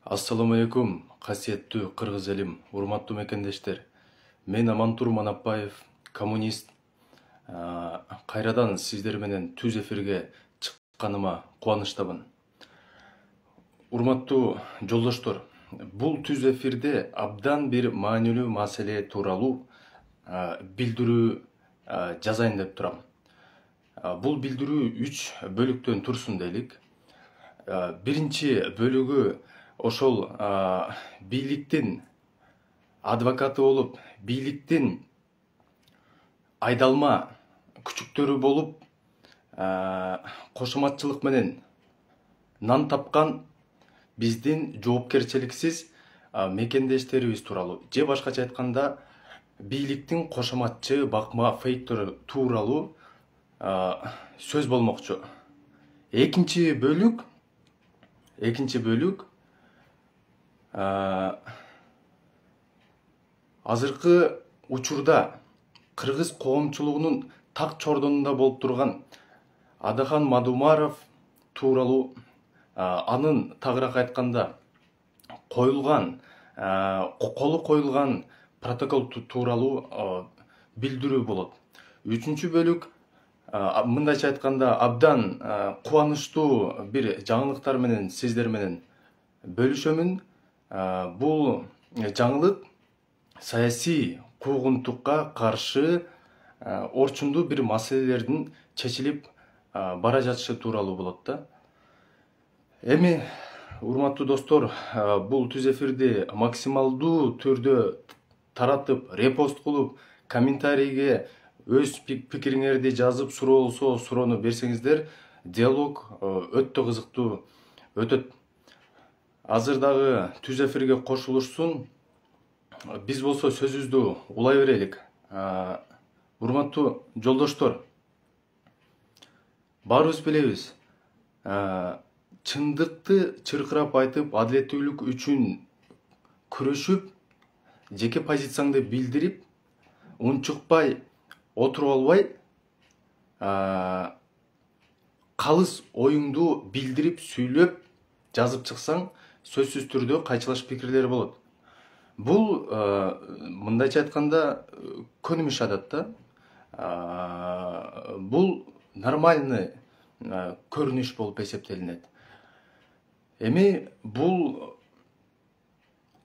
Ассаламу алейкум, касиеттүү кыргыз элим, урматтуу мекендештер. Мен Амантур Манапбаев, коммунист. Кайрадан сиздер менен түз эфирге чыкканыма кубанычтамын. Урматтуу жолдоштор, бул түз эфирде абдан бир маанилүү маселе тууралуу билдирүү жазайын деп турам. Бул билдирүү 3 бөлүктөн турсун дейлик. Биринчи бөлүгү ошол бийликтин адвокаты болуп, бийликтин айдалма күчүктөрү болуп, кошоматчылык менен нан тапкан биздин жоопкерчиликсиз мекендештерибиз тууралуу, же башкача айтканда бийликтин кошоматчы бакма фейктору тууралуу сөз болмокчу. Экинчи бөлүк азыркы учурда кыргыз коомчулугунун так чордонунда болуп турган Адахан Мадумаров тууралуу, анын тагыраак айтканда колу коюлган протокол тууралуу билдирүү болот. Үчүнчү бөлүк мындайча айтканда абдан кубанычтуу бир жаңылыктар менен сиздер менен бөлүшөмүн. Бул жаңылык саясий куугунтукка каршы орчундуу бир маселелердин чечилип бара жатышы тууралуу болот да. Эми урматтуу достор, бул түз эфирди максималдуу түрдө таратып, репост кылып, комментарийге өз пикириңерди жазып, суроо болсо суроону берсеңиздер, диалог өтө кызыктуу өтөт. Азыр дагы түз эфирге кошулушсун, биз болсо сөзүбүздү улай берелик. Урматтуу жолдоштор, баарыбыз билебиз, чындыкты чыркырап айтып, адилеттүүлүк үчүн күрөшүп, жеке позицияңды билдирип, унчукпай отуруп албай, калыс оюңду билдирип, сүйлөп, жазып чыксаң, сөзсүз түрдө кайчылаш пикирлер болот. Бул мындайча айтканда көнүмүш адат да. Бул нормальный көрүнүш болуп эсептелинет. Эми бул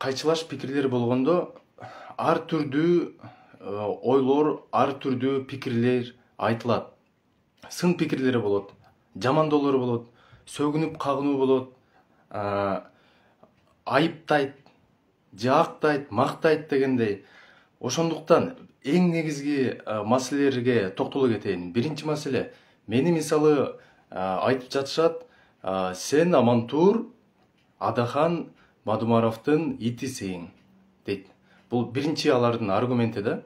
кайчылаш пикирлер болгондо ар түрдүү ойлор, ар түрдүү пикирлер айтылат. Сын пикирлери болот, жамандоолор болот, сөгүнүп кагынуу болот, айыптайт, же актайт, мактайт дегендей. Ошондуктан эң негизги маселелерге токтоло кетейин. Биринчи маселе, мени мисалы айтып жатышат, сен Амантур Адахан Мадумаровдун итисиң дейт. Бул биринчи алардын аргументи да.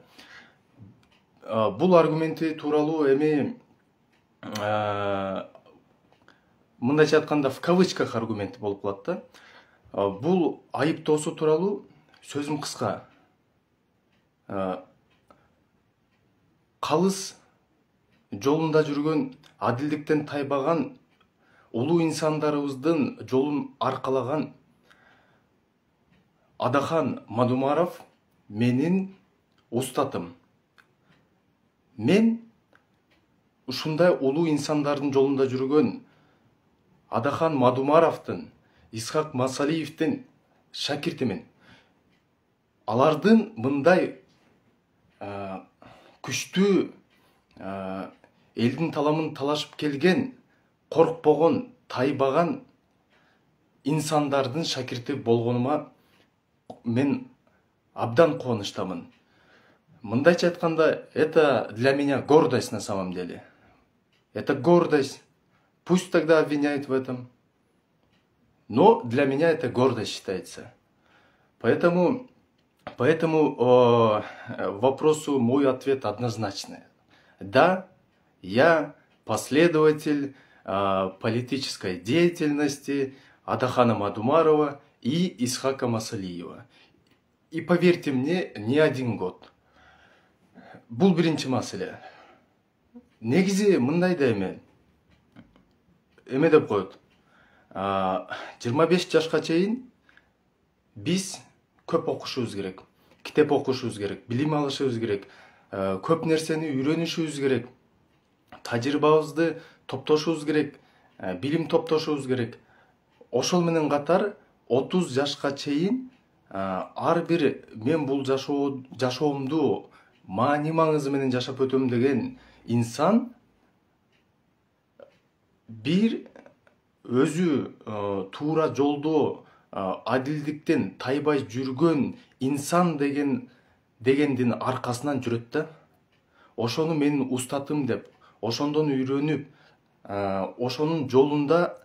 Бул аргументи тууралуу эми мындайча айтканда в кавычках аргумент болуп калат да. Бул айыптоосу тууралуу сөзүм кыска. Калыс жолунда жүргөн, адилдиктен тайбаган улуу инсандарыбыздын жолун аркалаган Адахан Мадумаров менин устатым. Мен ушундай улуу инсандардын жолунда жүргөн Адахан Мадумаровдун, Исхак Масалиевдин шакиртимин. Алардын мындай күчтүү элдин таламын талашып келген, коркпогон, тайбаган инсандардын шакирти болгонума мен абдан кубанычтамын. Мындайча айтканда, это для меня гордость на самом деле. Это гордость. Пусть тогда обвиняют в этом. Но для меня это гордость считается. Поэтому вопросу мой ответ однозначный. Да, я последователь политической деятельности Адахана Мадумарова и Исхака Масалиева. И поверьте мне, не один год. Бул биринчи маселе. Негизи мындай да эме деп коет. 25 жашка чейин Биз көп окушубуз керек, китеп окушубуз керек, билим алышыбыз керек, көп нерсени үйрөнүшүбүз керек, тажрыйбабызды топтошубуз керек, билим топтошубуз керек. Ошол менен катар 30 жашка чейин ар бир мен бул жашоомду маани маңызы менен жашап өтөм деген инсан бир өзү туура жолдо адилдиктен тайбай жүргөн инсан дегендин аркасынан жүрөт да. Ошону менин устатым деп, ошондон үйрөнүп, ошонун жолунда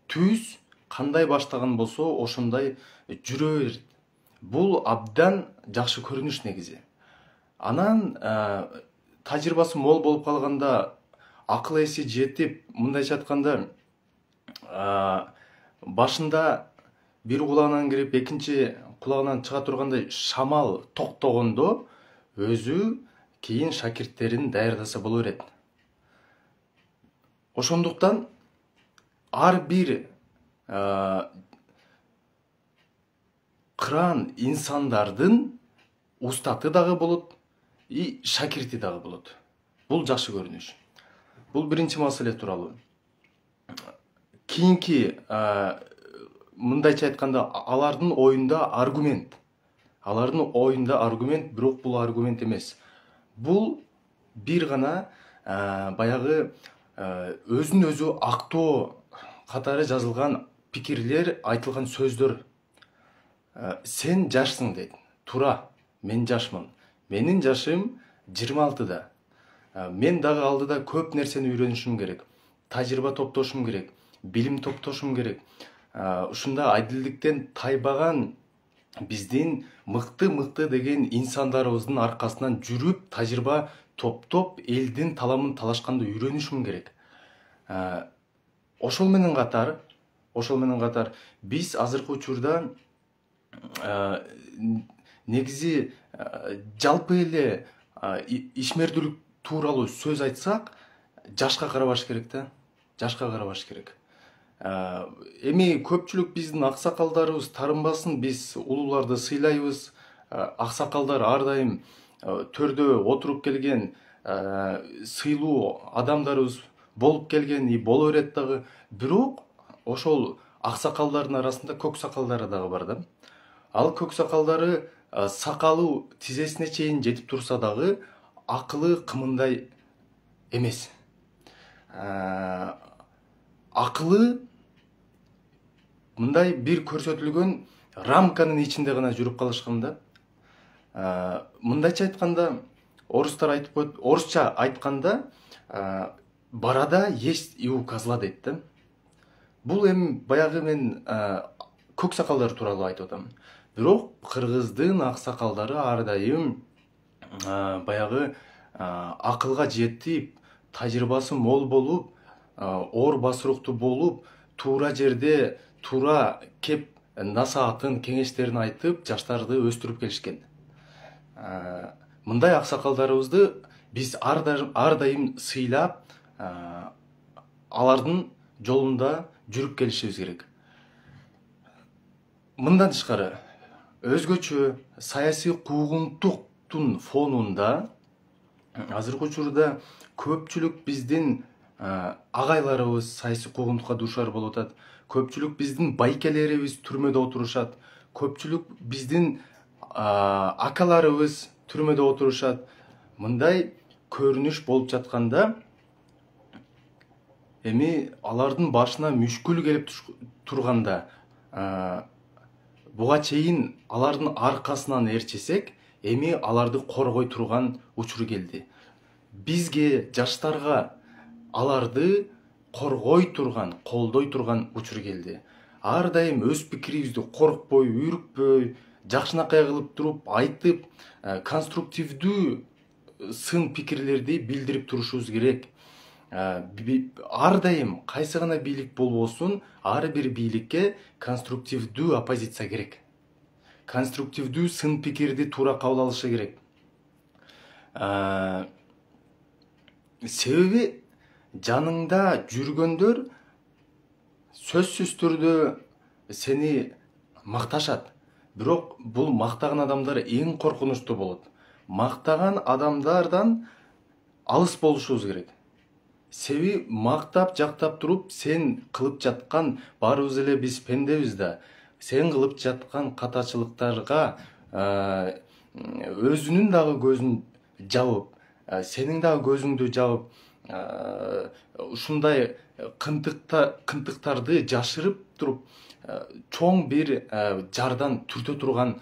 түз кандай баштаган болсо ошондой жүрө берет. Бул абдан жакшы көрүнүш негизи. Анан тажрыйбасы мол болуп калганда, акыл эси жетип, мындайча айтканда, башында бир кулагынан кирип экинчи кулагынан чыга тургандай шамал токтогондо өзү кийин шакирттерин даярдаса боло берет. Ошондуктан ар бир кыран инсандардын устаты дагы болот, и шакирти дагы болот. Бул жакшы көрүнүш. Бул биринчи маселе тууралуу. Кийинки, мындайча айтканда, алардын оюнда аргумент. Алардын оюнда аргумент, бирок бул аргумент эмес. Бул бир гана баягы өзүн өзү актоо катары жазылган пикирлер, айтылган сөздөр. Сен жашсың дейт. Туура, мен жашмын. Менин жашым 26-да. Мен дагы алдыда көп нерсени үйрөнүшүм керек. Тажрыйба топтошум керек. Билим топтошум керек. Ушунда адилдиктен тайбаган биздин мыкты деген инсандарыбыздын аркасынан жүрүп, тажрыйба топтоп, элдин таламын талашканды үйрөнүшүм керек. Ошол менен катар, биз азыркы учурда негизи жалпы эле ишмердүүлүк тууралуу сөз айтсак, жашка карабаш керек да. Жашка карабаш керек. Эми көпчүлүк биздин аксакалдарыбыз тарынбасын, биз улууларды сыйлайбыз. Аксакалдар ар дайым төрдө отуруп келген, сыйлуу адамдарыбыз болуп келген, и боло берет дагы. Бирок ошол аксакалдардын арасында көк сакалдары дагы бар да. Ал көк сакалдары сакалы тизесине чейин жетип турса дагы, акылы кымындай эмес. Акылы мындай бир көрсөтүлгөн рамканын ичинде гана жүрүп калышкан да. Мындайча айтканда, орусча айтканда, барада есть и у козла дейт да. Бул эми баягы мен көк сакалдар тууралуу айтып атам. Бирок кыргыздын аксакалдары ар дайым баягы акылга жетип, тажрыйбасы мол болуп, оор басыруктуу болуп, туура жерде туура кеп насаатын, кеңештерин айтып, жаштарды өстүрүп келишкен. Мындай аксакалдарыбызды биз ар дайым сыйлап, алардын жолунда жүрүп келишибиз керек. Мындан тышкары, өзгөчө саясий куугунтуктун фонунда азыркы учурда көпчүлүк биздин агайларыбыз саясий куугунтукка дуушар болуп атат. Көпчүлүк биздин байкелерибиз түрмөдө отурушат. Көпчүлүк биздин акаларыбыз түрмөдө отурушат. Мындай көрүнүш болуп жатканда, эми алардын башына мүшкүл келип турганда, буга чейин алардын аркасынан ээрчисек, эми аларды коргой турган учур келди. Бизге, жаштарга аларды коргой турган, колдой турган учур келди. Ар дайым өз пикирибизди коркпой, үйрүкпөй, жакшынакай кылып туруп, айтып, конструктивдүү сын пикирлерди билдирип турушубуз керек. Ар дайым кайсы гана бийлик болбосун, ар бир бийликке конструктивдүү оппозиция керек. Конструктивдүү сын пикирди туура кабыл алышы керек. Себеби жаныңда жүргөндөр сөзсүз түрдө сени макташат. Бирок бул мактаган адамдар эң коркунучтуу болот. Мактаган адамдардан алыс болушубуз керек. Себеби мактап жактап туруп сен кылып жаткан, баарыбыз эле биз пендебиз да, сен кылып жаткан катачылыктарга өзүнүн дагы көзүн жабып, сенин дагы көзүңдү жабып, ушундай кынтыктарды жашырып туруп, чоң бир жардан түртө турган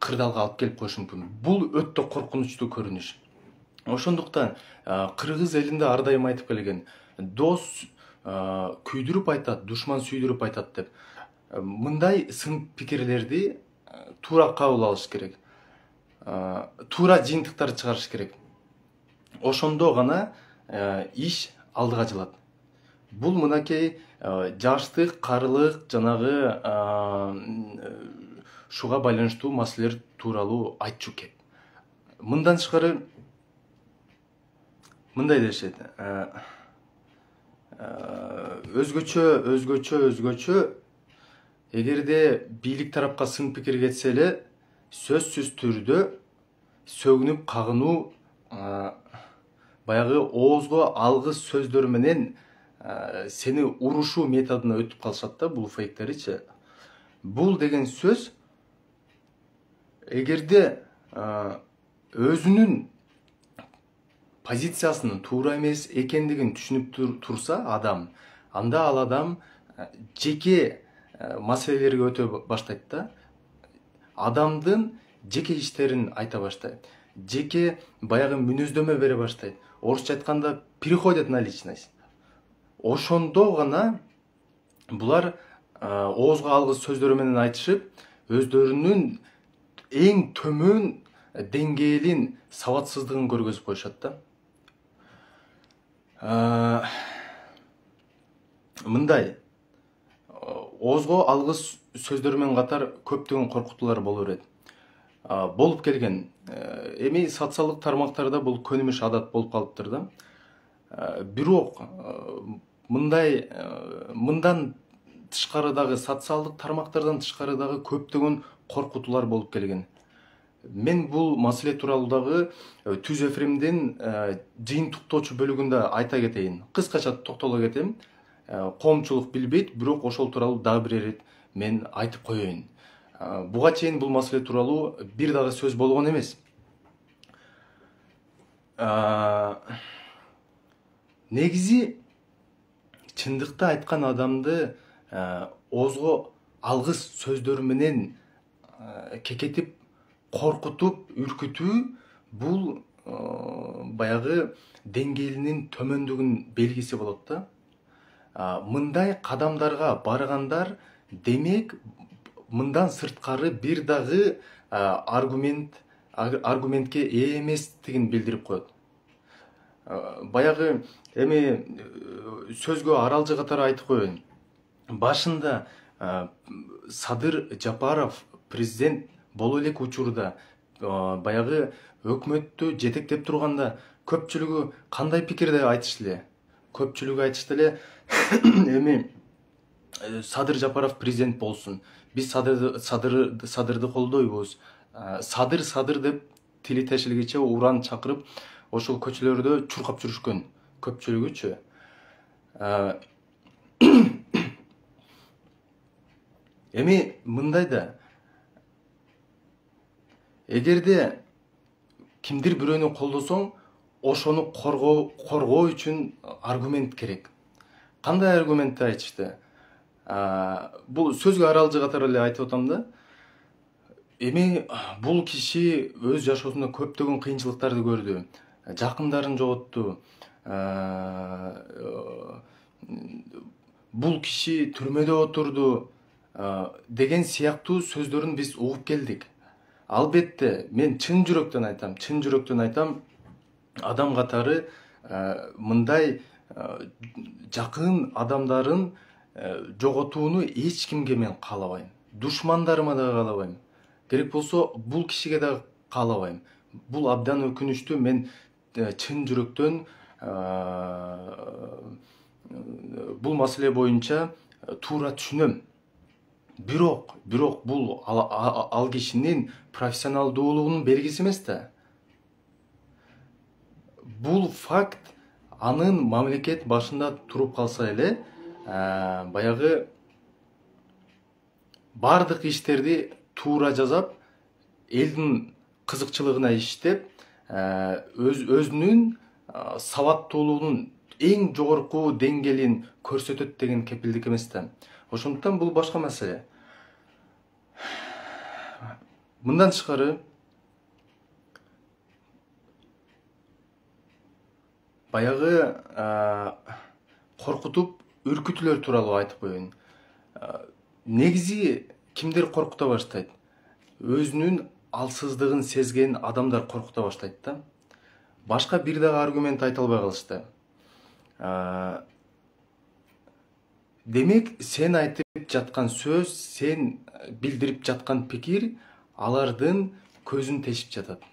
кырдаалга алып келип коюшу мүмкүн. Бул өтө коркунучтуу көрүнүш. Ошондуктан кыргыз элинде ар дайым айтып келген, дос күйдүрүп айтат, душман сүйдүрүп айтат деп. Мындай сын пикирлерди туура кабыл алыш керек. Туура жыйынтыктар чыгарыш керек. Ошондо гана иш алдыга жылат. Бул мынакей жаштык, карылык, жанагы шуга байланыштуу маселелер тууралуу айтчу кеп. Мындан тышкары мындай дешет. Өзгөчө эгерде бийлик тарапка сын пикир кетсе эле, сөзсүз түрдө сөгүнүп кагынуу, баягы оозго алгыс сөздөр менен сени урушуу методуна өтүп калышат да, бул фейктеричи. Бул деген сөз эгерде өзүнүн позициясынын туура эмес экендигин түшүнүп турса адам, анда ал адам жеке маселелерге өтө баштайт да. Адамдын жеке иштерин айта баштайт. Жеке баягы мүнөздөмө бере баштайт. Орусча айтканда переходят на личность. Ошондо гана булар оозго алгыс сөздөр менен айтышып, өздөрүнүн эң төмөн деңгээлин, сабатсыздыгын көргөзүп коюшат да. Мындай оозго алгыс сөздөр менен катар көптөгөн коркутуулар боло берет. Болуп келген. Эми социалдык тармактарда бул көнүмүш адат болуп калыптыр да. Бирок мындан тышкарыдагы, социалдык тармактардан тышкарыдагы көптөгөн коркутуулар болуп келген. Мен бул маселе тууралуу дагы түз эфиримдин жыйынтыктоочу бөлүгүндө айта кетейин. Кыскача токтоло кетем. Коомчулук билбейт, бирок ошол тууралуу дагы бир ирет мен айтып коеюн. Буга чейин бул маселе тууралуу бир дагы сөз болгон эмес. Негизи чындыкты айткан адамды оозго алгыс сөздөр менен кекетип, коркутуп, үркүтүү бул баягы деңгээлинин төмөндүгүнүн белгиси болот да. Мындай кадамдарга баргандар демек мындан сырткары бир дагы аргументке ээ эместигин билдирип коет. Баягы эми сөзгө аралжы катары айтып коеюн. Башында Садыр Жапаров президент боло элек учурда баягы өкмөттү жетектеп турганда көпчүлүгү кандай пикирде айтышты эле? Көпчүлүгү айтышты эле, эми Садыр Жапаров президент болсун. Биз Садырды колдойбуз. Садыр деп тили тешилгиче уран чакырып, ошол көчөлөрдө чуркап жүрүшкөн көпчүлүгүчү. Эми мындай да, эгерде кимдир бирөөнү колдосоң, ошону коргоо үчүн аргумент керек. Кандай аргументти айтышты? Бул сөзгө аралжы катары эле айтып атам да. Эми бул киши өз жашоосунда көптөгөн кыйынчылыктарды көрдү. Жакындарын жоготту. Бул киши түрмөдө отурду деген сыяктуу сөздөрүн биз угуп келдик. Албетте, мен чын жүрөктөн айтам, адам катары мындай жакын адамдарын жоготууну эч кимге мен каалабайм. Душмандарыма да каалабайм. Керек болсо бул кишиге да каалабайм. Бул абдан өкүнүчтүү. Мен чын жүрөктөн бул маселе боюнча туура түшүнөм. бирок бул ал кишинин профессионалдуулугунун белгиси эмес да. Бул факт анын мамлекет башында туруп калса эле баягы бардык иштерди туура жасап, элдин кызыкчылыгына иштеп, өзүнүн сабаттуулугунун эң жогорку деңгээлин көрсөтөт деген кепилдик эмес да. Ошондуктан бул башка маселе. Мындан тышкары баягы коркутуп үркүтүүлөр тууралуу айтып коеюн. Негизи кимдер коркута баштайт? Өзүнүн алсыздыгын сезген адамдар коркута баштайт да. Башка бир дагы аргумент айта албай калышты. Демек, сен айтып жаткан сөз, сен билдирип жаткан пикир алардын көзүн тешип жатат.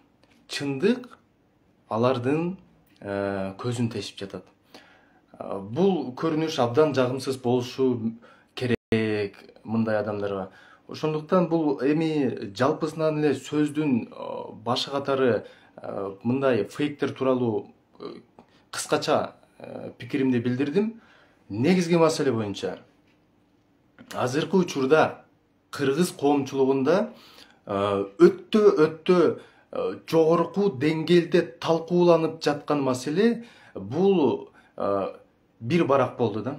Чындык алардын көзүн тешип жатат. Бул көрүнүш абдан жагымсыз болушу керек мындай адамдарга. Ошондуктан бул эми жалпысынан эле сөздүн башы катары мындай фейктер тууралуу кыскача пикиримди билдирдим. Негизги маселе боюнча азыркы учурда кыргыз коомчулугунда өтө жогорку деңгээлде талкууланып жаткан маселе бул бир барак болду да.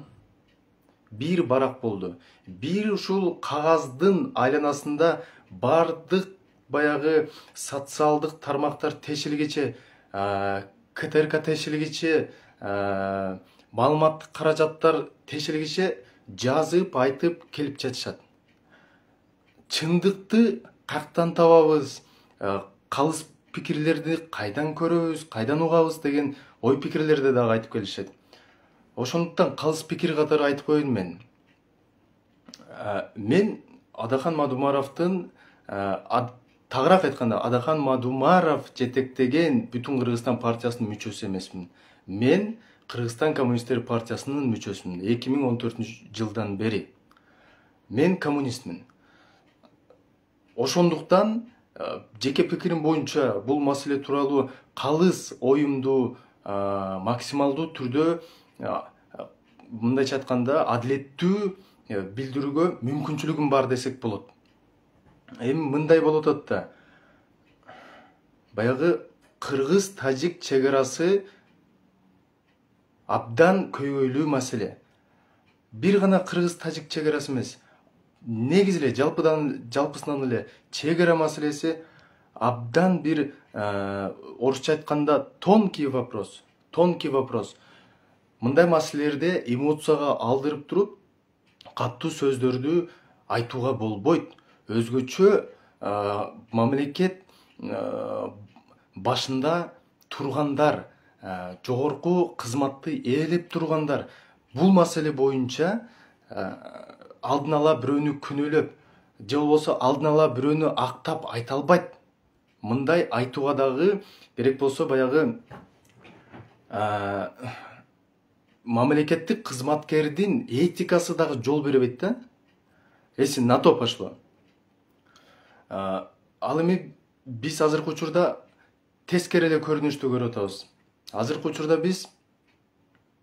Бир барак болду. Бир ушул кагаздын айланасында бардык баягы социалдык тармактар тешилгиче, КТРК тешилгиче, маалыматтык каражаттар тешилгиче жазып, айтып келип жатышат. Чындыкты кактан табабыз, калыс пикирлерди кайдан көрөбүз, кайдан угабыз деген ой пикирлерди дагы айтып келишет. Ошондуктан калыс пикир катары айтып коеюн мен. Мен Адахан Мадумаровдун, тагыраак айтканда, Адахан Мадумаров жетектеген Бүтүн Кыргызстан партиясынын мүчөсү эмесмин. Мен Кыргызстан коммунисттер партиясынын мүчөсүмүн 2014-жылдан бери. Мен коммунистмин. Ошондуктан жеке пикирим боюнча бул маселе тууралуу калыс оюмду максималдуу түрдө мындайча айтканда адилеттүү билдирүүгө мүмкүнчүлүгүм бар десек болот. Эми мындай болуп атат да. Баягы кыргыз-тажик чегарасы абдан көйгөйлүү маселе. Бир гана кыргыз-тажик чегарасы эмес. Негизи эле жалпысынан эле чегара маселеси абдан бир орусча айтканда тонкий вопрос. Тонкий вопрос. Мындай маселелерде эмоцияга алдырып туруп, катуу сөздөрдү айтууга болбойт. Өзгөчө мамлекет башында тургандар, жогорку кызматты ээлеп тургандар бул маселе боюнча алдын ала бирөөнү күнөөлөп, же болбосо алдын ала бирөөнү актап айта албайт. Мындай айтууга дагы керек болсо баягы мамлекеттик кызматкердин этикасы дагы жол бербейт да. Если на то пошло. Ал эми биз азыркы учурда тескери эле көрүнүштү көрүп атабыз. Азыркы учурда биз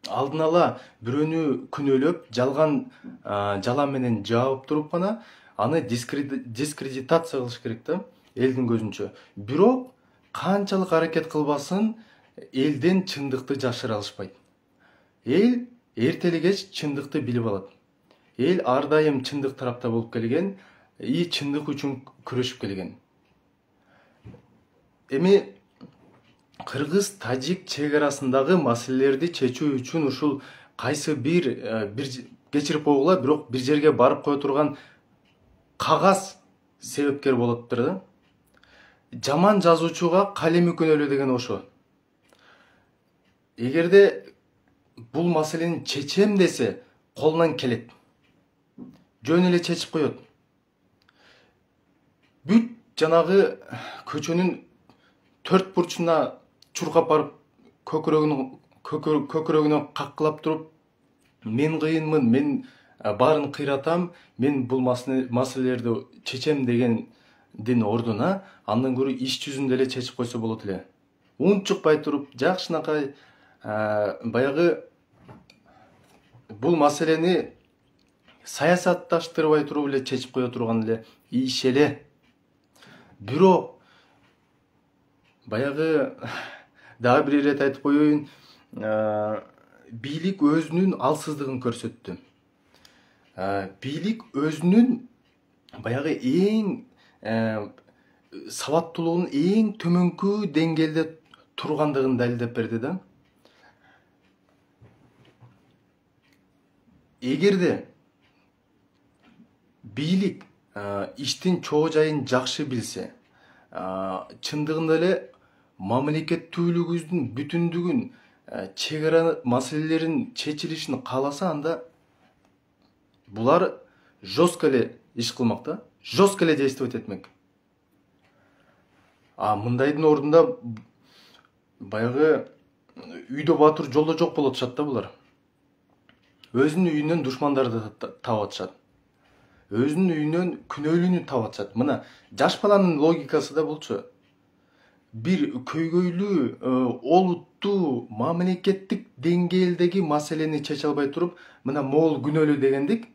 алдын ала бирөөнү күнөөлөп, жалан менен жаап туруп гана аны дискредитация кылыш керек да, элдин көзүнчө. Бирок канчалык аракет кылбасын, элден чындыкты жашыра алышпайт. Эл эрте эле кеч чындыкты билип алат. Эл ар дайым чындык тарапта болуп келген, чындык үчүн күрөшүп келген. Эми кыргыз-тажик чегарасындагы маселелерди чечүү үчүн ушул кайсы бир кечирип койгула, бирок бир жерге барып кое турган кагаз себепкер болоптур да. Жаман жазуучуга калеми күнөөлүү деген ошо. Эгерде бул маселени чечем десе, колунан келет. Жөн эле чечип коет. Бүт жанагы көчөнүн төрт бурчуна чуркап барып, көкүрөгүнө каккылап туруп, мен кыйынмын, мен баарын кыйратам, мен бул маселелерди чечем дегендин ордуна андан көрө иш жүзүндө эле чечип койсо болот эле. Унчукпай туруп, жакшынакай баягы бул маселени саясатташтырбай туруп эле чечип кое турган эле иш эле. Бирок баягы дагы бир ирет айтып коеюн, бийлик өзүнүн алсыздыгын көрсөттү. Бийлик өзүнүн баягы эң сабаттуулугунун эң төмөнкү деңгээлде тургандыгын далилдеп берди да. Эгерде бийлик иштин чоо жайын жакшы билсе, чындыгында эле мамлекеттүүлүгүбүздүн бүтүндүгүн, чек ара маселелерин чечилишин кааласа, анда булар жестко эле иш кылмак да, жестко эле действовать этмек. Мындайдын ордунда баягы үйдө батыр жолдо жок болуп атышат да булар. Өзүнүн үйүнөн душмандарды таап атышат. Өзүнүн үйүнөн күнөөлүүнү таап атышат. Мына жаш баланын логикасы да булчу. Бир көйгөйлүү, олуттуу, мамлекеттик деңгээлдеги маселени чече албай туруп, мына могул күнөөлүү дегендик,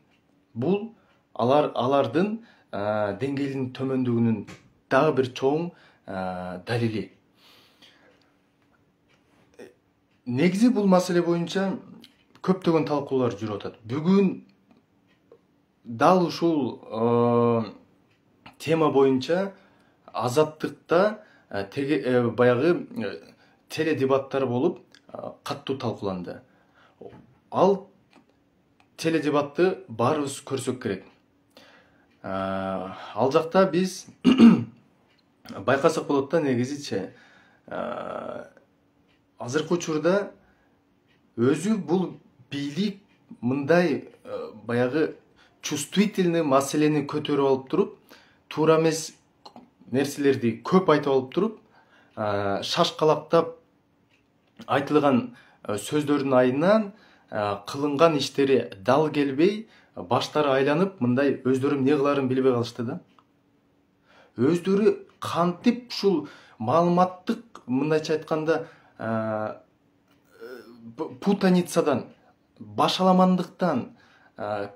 бул алардын деңгээлинин төмөндүгүнүн дагы бир чоң далили. Негизи бул маселе боюнча көптөгөн талкуулар жүрүп атат. Бүгүн дал ушул тема боюнча Азаттыкта баягы теледебаттар болуп каттуу талкууланды. Ал теледебатты баарыбыз көрсөк керек. Ал жакта биз байкасак болот да, негизичи азыркы учурда өзү бул бийлик мындай баягы чувствительный маселени көтөрүп алып туруп, туура эмес нерселерди көп айтып алып туруп, шашкалактап айтылган сөздөрдүн айынан кылынган иштери дал келбей, баштары айланып, мындай өздөрү эмне кылаарын билбей калышты да. Өздөрү кантип ушул маалыматтык, мындайча айтканда, путаницадан, башаламандыктан,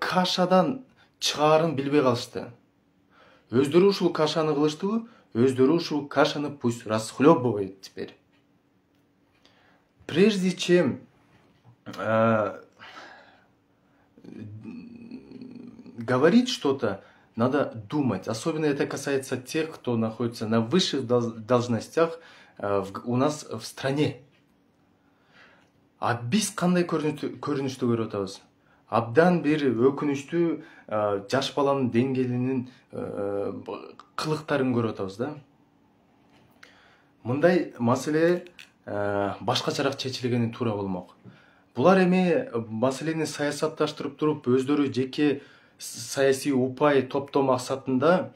кашадан чыгаарын билбей калышты. Өздөрү ушул кашаны кылыштыбы, өздөрү ушул кашаны пусть расхлебывает теперь. Прежде чем говорить что-то, надо думать. Особенно это касается тех, кто находится на высших должностях у нас в стране. Биз кандай көрүнүштү көрүп атабыз? Абдан бир өкүнүчтүү жаш баланын деңгээлинин кылыктарын көрүп атабыз да. Мындай маселе башкачараак чечилгени туура болмок. Булар эми маселени саясатташтырып туруп, өздөрү жеке саясий упай топтоо максатында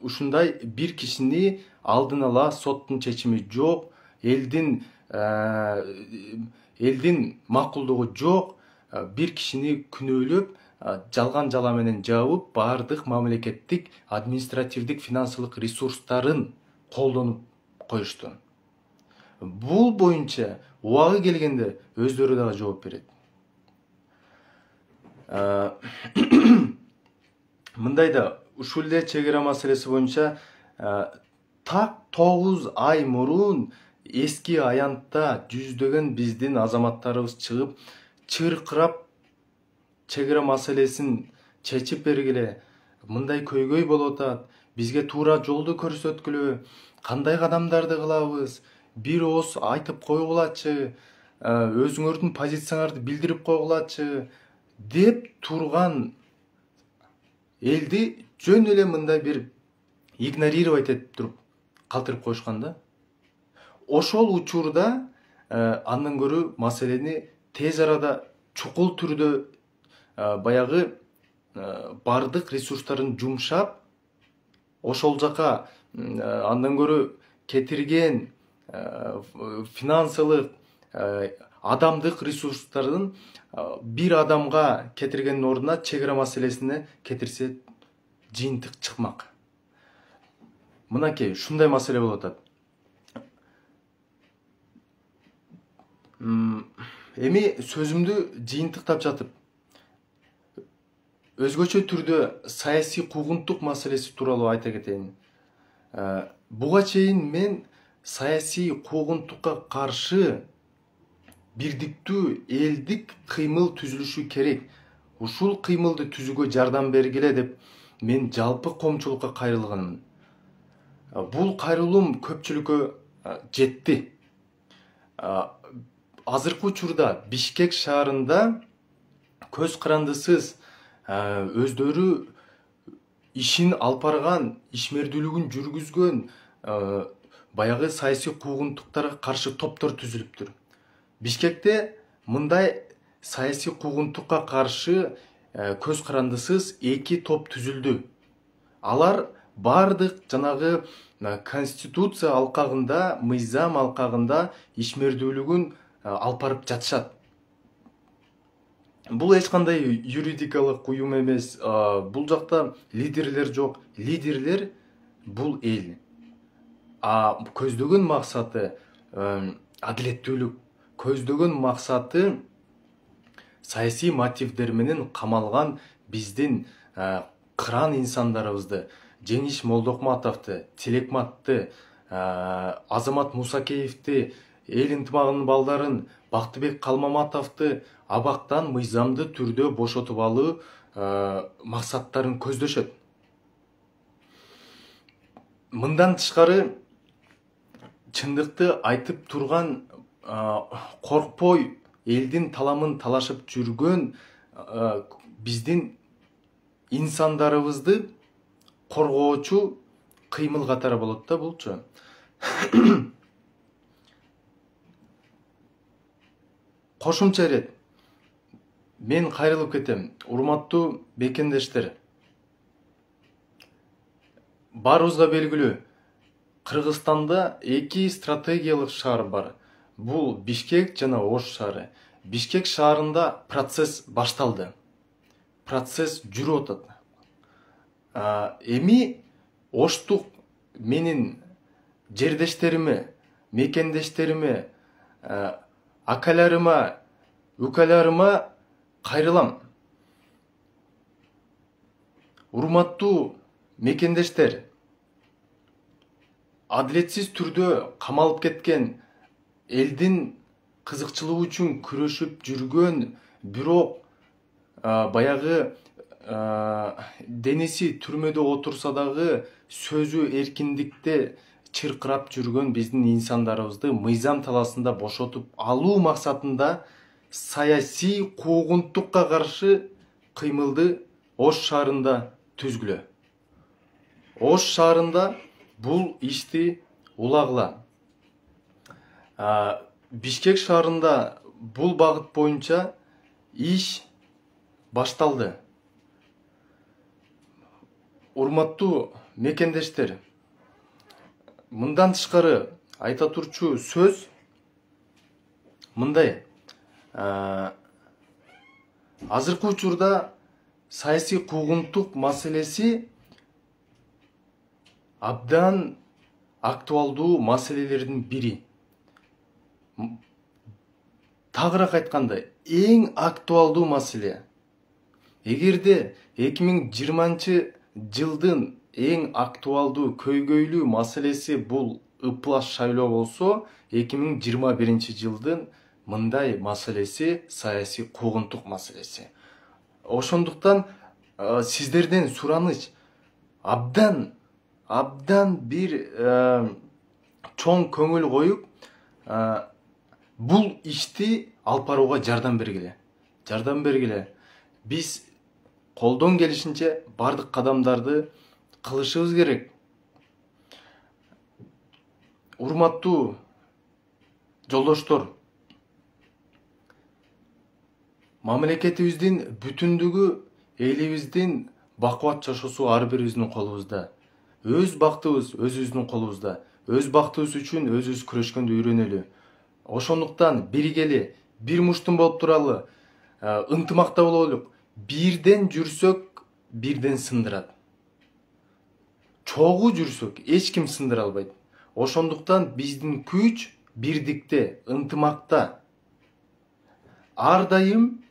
ушундай бир кишини алдын ала соттун чечими жок, элдин макулдугу жок, бир кишини күнөөлөп, жалган жала менен жабып, баардык мамлекеттик, административдик, финансылык ресурстарын колдонуп коюшту. Бул боюнча убагы келгенде өздөрү дагы жооп берет. Мындай да, ушул эле чек ара маселеси боюнча так 9 ай мурун эски аянтта жүздөгөн биздин азаматтарыбыз чыгып, чыркырап чек ара маселесин чечип бергиле, мындай көйгөй болуп атат, бизге туура жолду көрсөткүлө, кандай кадамдарды кылабыз, бир ооз айтып койгулачы, өзүңөрдүн позицияңарды билдирип койгулачы деп турган элди жөн эле мындай бир игнорировать этип туруп калтырып коюшкан да. Ошол учурда андан көрө маселени тез арада чукул түрдө баягы бардык ресурстарын жумшап, ошол жака андан көрө кетирген финансылык, адамдык ресурстардын бир адамга кетиргендин ордуна чек ара маселесине кетирсе жыйынтык чыкмак. Мынакей ушундай маселе болуп атат. Эми сөзүмдү жыйынтыктап жатып, өзгөчө түрдө саясий куугунтук маселеси тууралуу айта кетейин. Буга чейин мен саясий куугунтукка каршы бирдиктүү элдик кыймыл түзүлүшү керек. Ушул кыймылды түзүүгө жардам бергиле деп мен жалпы коомчулукка кайрылганмын. Бул кайрылуум көпчүлүккө жетти. Азыркы учурда Бишкек шаарында көз карандысыз өздөрү ишин алып барган, ишмердүүлүгүн жүргүзгөн баягы саясий куугунтуктарга каршы топтор түзүлүптүр. Бишкекте мындай саясий куугунтукка каршы көз карандысыз 2 топ түзүлдү. Алар бардык жанагы конституция алкагында, мыйзам алкагында ишмердүүлүгүн алып барып жатышат. Бул эч кандай юридикалык уюм эмес. Бул жакта лидерлер жок. Лидерлер бул эл. Көздөгөн максаты адилеттүүлүк, көздөгөн максаты саясий мотивдер менен камалган биздин кыран инсандарыбызды, Жеңиш Молдокматовду, Тилекматты, Азамат Мусакеевди, эл ынтымагынын балдарын, Бактыбек Калмаматовду абактан мыйзамдуу түрдө бошотуп алуу максаттарын көздөшөт. Мындан тышкары чындыкты айтып турган, коркпой элдин таламын талашып жүргөн биздин инсандарыбызды коргоочу кыймыл катары болот да булчу. Кошумча ирет мен кайрылып кетем. Урматтуу бекендештер, баарыбызга белгилүү, Кыргызстанда 2 стратегиялык шаар бар. Бул Бишкек жана Ош шаары. Бишкек шаарында процесс башталды. Процесс жүрүп атат. Эми Оштук менин жердештериме, мекендештериме, акаларыма, укаларыма кайрылам. Урматтуу мекендештер, адилетсиз түрдө камалып кеткен, элдин кызыкчылыгы үчүн күрөшүп жүргөн, бирок баягы дениси түрмөдө отурса дагы сөзү эркиндикте чыркырап жүргөн биздин инсандарыбызды мыйзам талаасында бошотуп алуу максатында саясий куугунтукка каршы кыймылды Ош шаарында түзгүлө. Ош шаарында бул ишти улагыла. Бишкек шаарында бул багыт боюнча иш башталды. Урматтуу мекендештер, мындан тышкары айта турчу сөз мындай. Азыркы учурда саясий куугунтук маселеси абдан актуалдуу маселелердин бири. Тагыраак айтканда, эң актуалдуу маселе. Эгерде 2020 жылдын эң актуалдуу көйгөйлүү маселеси бул ыплас шайлоо болсо, 2021 жылдын мындай маселеси саясий куугунтук маселеси. Ошондуктан сиздерден сураныч, абдан бир чоң көңүл коюп, бул ишти алып барууга жардам бергиле. Биз колдон келишинче бардык кадамдарды кылышыбыз керек. Урматтуу жолдоштор, мамлекетибиздин бүтүндүгү, элибиздин бакубат жашоосу ар бирибиздин колубузда. Өз бактыбыз өзүбүздүн колубузда. Өз бактыбыз үчүн өзүбүз күрөшкөндү үйрөнөлү. Ошондуктан биригели бир муштун болуп туралы, ынтымакта бололук. Бирден жүрсөк, бирден сындырат. Чогуу жүрсөк, эч ким сындыра албайт. Ошондуктан биздин күч бирдикте, ынтымакта. Ар дайым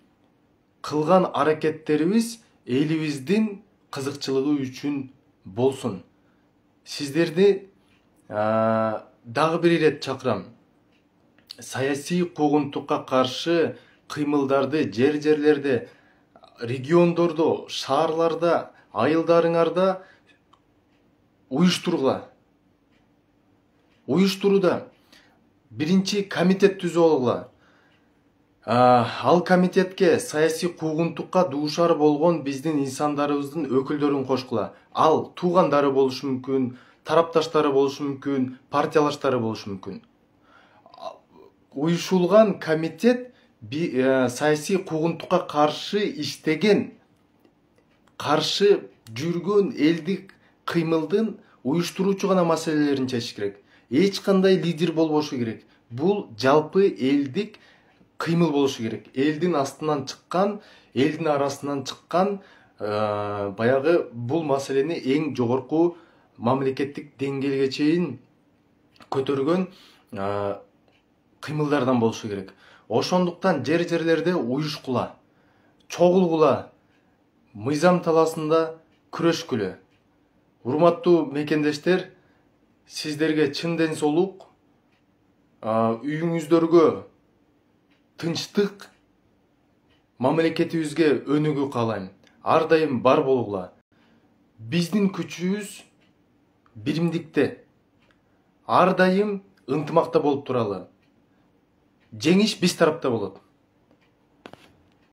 кылган аракеттерибиз элибиздин кызыкчылыгы үчүн болсун. Сиздерди дагы бир ирет чакырам. Саясий куугунтукка каршы кыймылдарды жерлерде, региондордо, шаарларда, айылдарыңарда уюштурууда биринчи комитет түзүп алгыла. Ал комитетке саясий куугунтукка дуушар болгон биздин инсандарыбыздын өкүлдөрүн кошкула. Ал туугандары болушу мүмкүн, тарапташтары болушу мүмкүн, партиялаштары болушу мүмкүн. Уюшулган комитет саясий куугунтукка каршы иштеген, каршы жүргөн элдик кыймылдын уюштуруучу гана маселелерин чечиш керек. Эч кандай лидер болбошу керек. Бул жалпы элдик кыймыл болушу керек. Элдин астынан чыккан, элдин арасынан чыккан, баягы бул маселени эң жогорку мамлекеттик деңгээлге чейин көтөргөн кыймылдардан болушу керек. Ошондуктан жерлерде уюшкула, чогулгула, мыйзам таласында күрөшкүлө. Урматтуу мекендештер, сиздерге чын ден соолук, үйүңүздөргө тынчтык, мамлекетибизге өнүгүү каалайм. Ар дайым бар болгула. Биздин күчүбүз биримдикте. Ар дайым ынтымакта болуп туралы. Жеңиш биз тарапта болот.